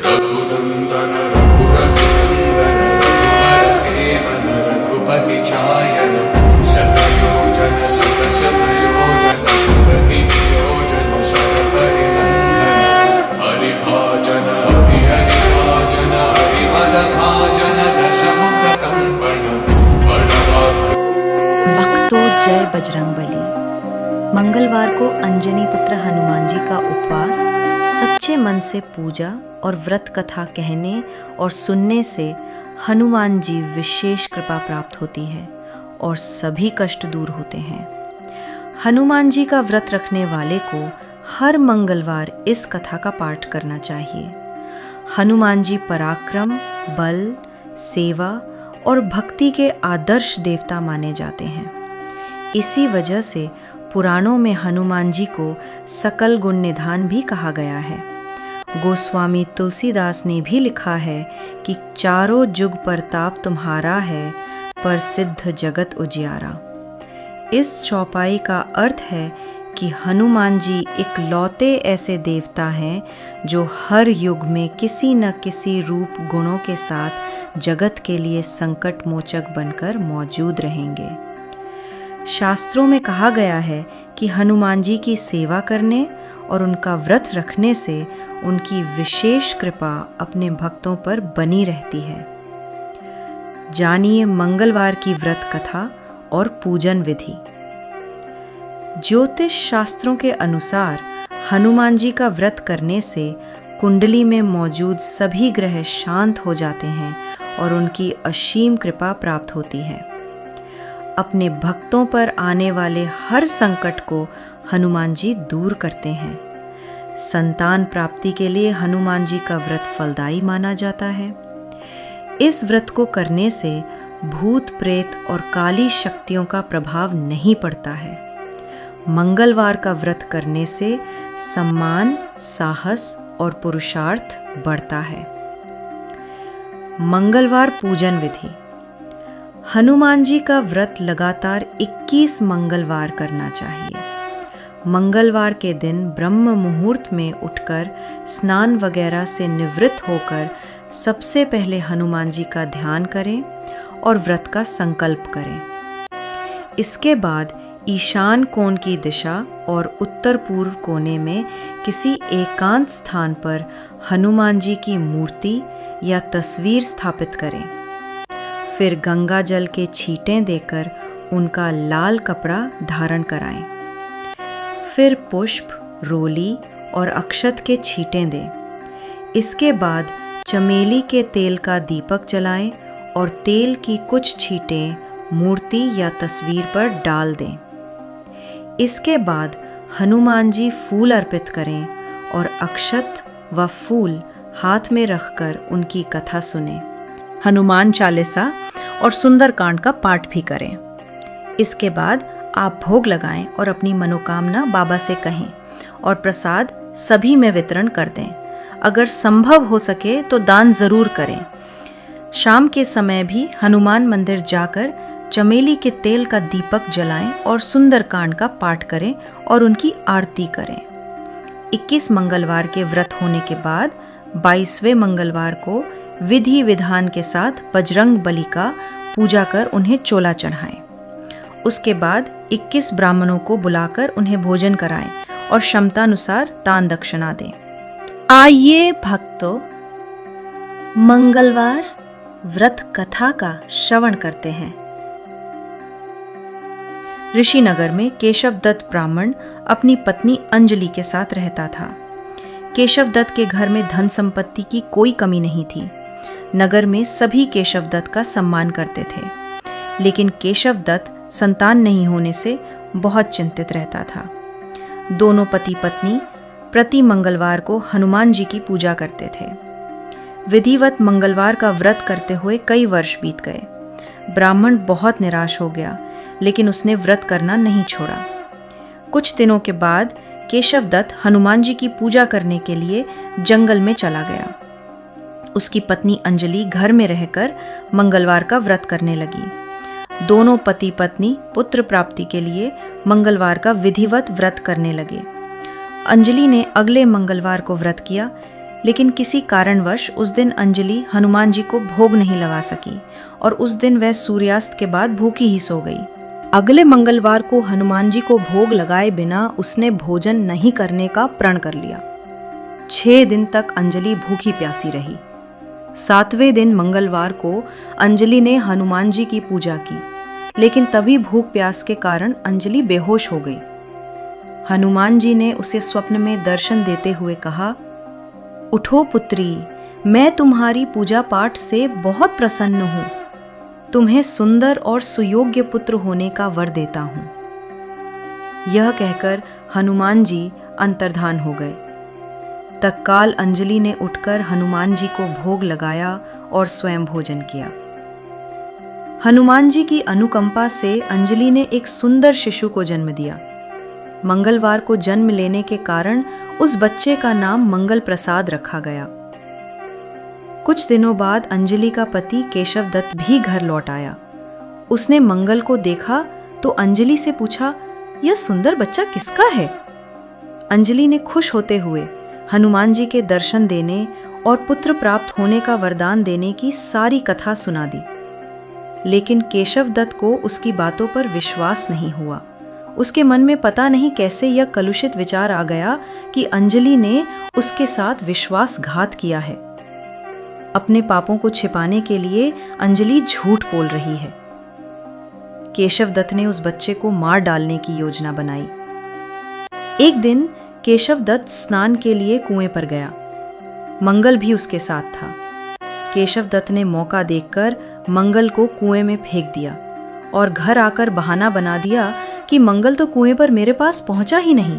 रघुनंदन रघुरघुनंदन रघुवर seven Raghupati चायन शतयोजन शतशतयोजन शतधियोजन शतपरिनंदन हरिभाजन हरिहरिभाजन हरिमदभाजन दशमुख कंपन बड़वाक। भक्तों, जय बजरंगबली। मंगलवार को अंजनी पुत्र हनुमान जी का उपवास, सच्चे मन से पूजा और व्रत कथा कहने और सुनने से हनुमान जी विशेष कृपा प्राप्त होती है और सभी कष्ट दूर होते हैं। हनुमान जी का व्रत रखने वाले को हर मंगलवार इस कथा का पाठ करना चाहिए। हनुमान जी पराक्रम, बल, सेवा और भक्ति के आदर्श देवता माने जाते हैं। इसी वजह से पुराणों में हनुमान जी को सकल गुण निधान भी कहा गया है। गोस्वामी तुलसीदास ने भी लिखा है कि चारों जुग परताप तुम्हारा है, पर सिद्ध जगत उजियारा। इस चौपाई का अर्थ है कि हनुमान जी इकलौते ऐसे देवता हैं जो हर युग में किसी न किसी रूप गुणों के साथ जगत के लिए संकट मोचक बनकर मौजूद रहेंगे। शास्त्रों में कहा गया है कि हनुमान जी की सेवा करने और उनका व्रत रखने से उनकी विशेष कृपा अपने भक्तों पर बनी रहती है। जानिए मंगलवार की व्रत कथा और पूजन विधि। ज्योतिष शास्त्रों के अनुसार हनुमान जी का व्रत करने से कुंडली में मौजूद सभी ग्रह शांत हो जाते हैं और उनकी असीम कृपा प्राप्त होती है। अपने भक्तों पर आने वाले हर संकट को हनुमान जी दूर करते हैं। संतान प्राप्ति के लिए हनुमान जी का व्रत फलदायी माना जाता है। इस व्रत को करने से भूत प्रेत और काली शक्तियों का प्रभाव नहीं पड़ता है। मंगलवार का व्रत करने से सम्मान, साहस और पुरुषार्थ बढ़ता है। मंगलवार पूजन विधि। हनुमान जी का व्रत लगातार 21 मंगलवार करना चाहिए। मंगलवार के दिन ब्रह्म मुहूर्त में उठकर स्नान वगैरह से निवृत्त होकर सबसे पहले हनुमान जी का ध्यान करें और व्रत का संकल्प करें। इसके बाद ईशान कोण की दिशा और उत्तर पूर्व कोने में किसी एकांत स्थान पर हनुमान जी की मूर्ति या तस्वीर स्थापित करें। फिर गंगा जल के छींटे देकर उनका लाल कपड़ा धारण कराएं। फिर पुष्प, रोली और अक्षत के छींटे दें। इसके बाद चमेली के तेल का दीपक जलाएं और तेल की कुछ छींटें मूर्ति या तस्वीर पर डाल दें। इसके बाद हनुमान जी फूल अर्पित करें और अक्षत व फूल हाथ में रखकर उनकी कथा सुनें। हनुमान चालीसा और सुंदरकांड का पाठ भी करें। इसके बाद आप भोग लगाएं और अपनी मनोकामना बाबा से कहें और प्रसाद सभी में वितरण कर दें। अगर संभव हो सके तो दान जरूर करें। शाम के समय भी हनुमान मंदिर जाकर चमेली के तेल का दीपक जलाएं और सुंदरकांड का पाठ करें और उनकी आरती करें। 21 मंगलवार के व्रत होने के बाद 22वें मंगलवार को विधि विधान के साथ बजरंग बली का पूजा कर उन्हें चोला चढ़ाएं। उसके बाद 21 ब्राह्मणों को बुलाकर उन्हें भोजन कराएं और क्षमतानुसार दान दक्षिणा दें। आइए भक्तों, मंगलवार व्रत कथा का श्रवण करते हैं। ऋषिनगर में केशव दत्त ब्राह्मण अपनी पत्नी अंजलि के साथ रहता था। केशव दत्त के घर में धन संपत्ति की कोई कमी नहीं थी। नगर में सभी केशव दत्त का सम्मान करते थे, लेकिन केशव दत्त संतान नहीं होने से बहुत चिंतित रहता था। दोनों पति पत्नी प्रति मंगलवार को हनुमान जी की पूजा करते थे। विधिवत मंगलवार का व्रत करते हुए कई वर्ष बीत गए। ब्राह्मण बहुत निराश हो गया, लेकिन उसने व्रत करना नहीं छोड़ा। कुछ दिनों के बाद केशव दत्त हनुमान जी की पूजा करने के लिए जंगल में चला गया। उसकी पत्नी अंजलि घर में रहकर मंगलवार का व्रत करने लगी। दोनों पति पत्नी पुत्र प्राप्ति के लिए मंगलवार का विधिवत व्रत करने लगे। अंजलि ने अगले मंगलवार को व्रत किया, लेकिन किसी कारणवश उस दिन अंजलि हनुमान जी को भोग नहीं लगा सकी और उस दिन वह सूर्यास्त के बाद भूखी ही सो गई। अगले मंगलवार को हनुमान जी को भोग लगाए बिना उसने भोजन नहीं करने का प्रण कर लिया। 6 दिन तक अंजलि भूखी प्यासी रही। 7वें दिन मंगलवार को अंजलि ने हनुमान जी की पूजा की, लेकिन तभी भूख प्यास के कारण अंजलि बेहोश हो गई। हनुमान जी ने उसे स्वप्न में दर्शन देते हुए कहा, उठो पुत्री, मैं तुम्हारी पूजा पाठ से बहुत प्रसन्न हूँ। तुम्हें सुंदर और सुयोग्य पुत्र होने का वर देता हूँ। यह कहकर हनुमान जी अंतर्धान हो गए। तत्काल अंजलि ने उठकर हनुमान जी को भोग लगाया और स्वयं भोजन किया। हनुमान जी की अनुकंपा से अंजलि ने एक सुंदर शिशु को जन्म दिया। मंगलवार को जन्म लेने के कारण उस बच्चे का नाम मंगल प्रसाद रखा गया। कुछ दिनों बाद अंजलि का पति केशव दत्त भी घर लौट आया। उसने मंगल को देखा तो अंजलि से पूछा, यह सुंदर बच्चा किसका है? अंजलि ने खुश होते हुए हनुमान जी के दर्शन देने और पुत्र प्राप्त होने का वरदान देने की सारी कथा सुना दी। लेकिन केशव दत्त को उसकी बातों पर विश्वास नहीं हुआ। उसके मन में पता नहीं कैसे यह कलुषित विचार आ गया कि अंजलि ने उसके साथ विश्वासघात किया है। अपने पापों को छिपाने के लिए अंजलि झूठ बोल रही है। केशव दत्त ने उस बच्चे को मार डालने की योजना बनाई। एक दिन केशव दत्त स्नान के लिए कुएं पर गया। मंगल भी उसके साथ था। केशव दत्त ने मौका देखकर मंगल को कुएं में फेंक दिया और घर आकर बहाना बना दिया कि मंगल तो कुएं पर मेरे पास पहुंचा ही नहीं।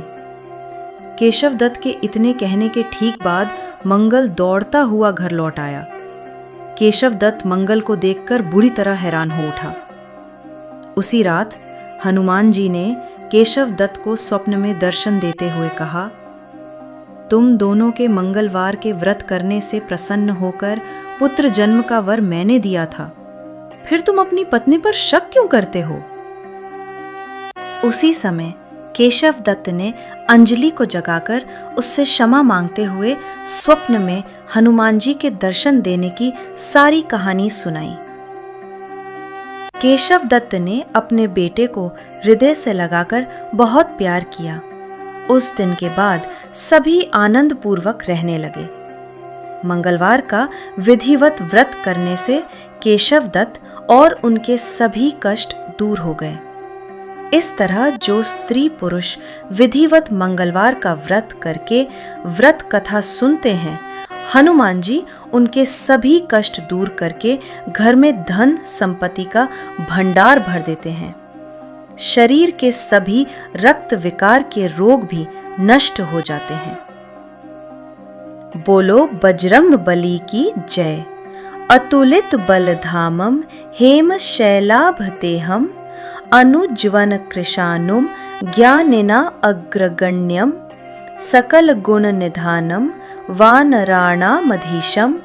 केशव दत्त के इतने कहने के ठीक बाद मंगल दौड़ता हुआ घर लौट आया। केशव दत्त मंगल को देखकर बुरी तरह हैरान हो उठा। उसी रात हनुमान जी ने केशव दत्त को स्वप्न में दर्शन देते हुए कहा, तुम दोनों के मंगलवार के व्रत करने से प्रसन्न होकर पुत्र जन्म का वर मैंने दिया था, फिर तुम अपनी पत्नी पर शक क्यों करते हो? उसी समय केशव दत्त ने अंजलि को जगाकर उससे क्षमा मांगते हुए स्वप्न में हनुमान जी के दर्शन देने की सारी कहानी सुनाई। केशव दत्त ने अपने बेटे को हृदय से लगाकर बहुत प्यार किया। उस दिन के बाद सभी आनंद पूर्वक रहने लगे। मंगलवार का विधिवत व्रत करने से केशव दत्त और उनके सभी कष्ट दूर हो गए। इस तरह जो स्त्री पुरुष विधिवत मंगलवार का व्रत करके व्रत कथा सुनते हैं, हनुमान जी उनके सभी कष्ट दूर करके घर में धन संपत्ति का भंडार भर देते हैं। शरीर के सभी रक्त विकार के रोग भी नष्ट हो जाते हैं। बोलो बजरंग बली की जय। अतुलित बलधामम हेम शैलाभतेहम अनुज्वन कृशानुम ज्ञानिना अग्रगण्यम सकल गुण निधानम वानराणामधीशम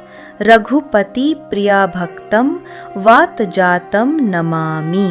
रघुपति प्रिया भक्तम वात जातम नमामि।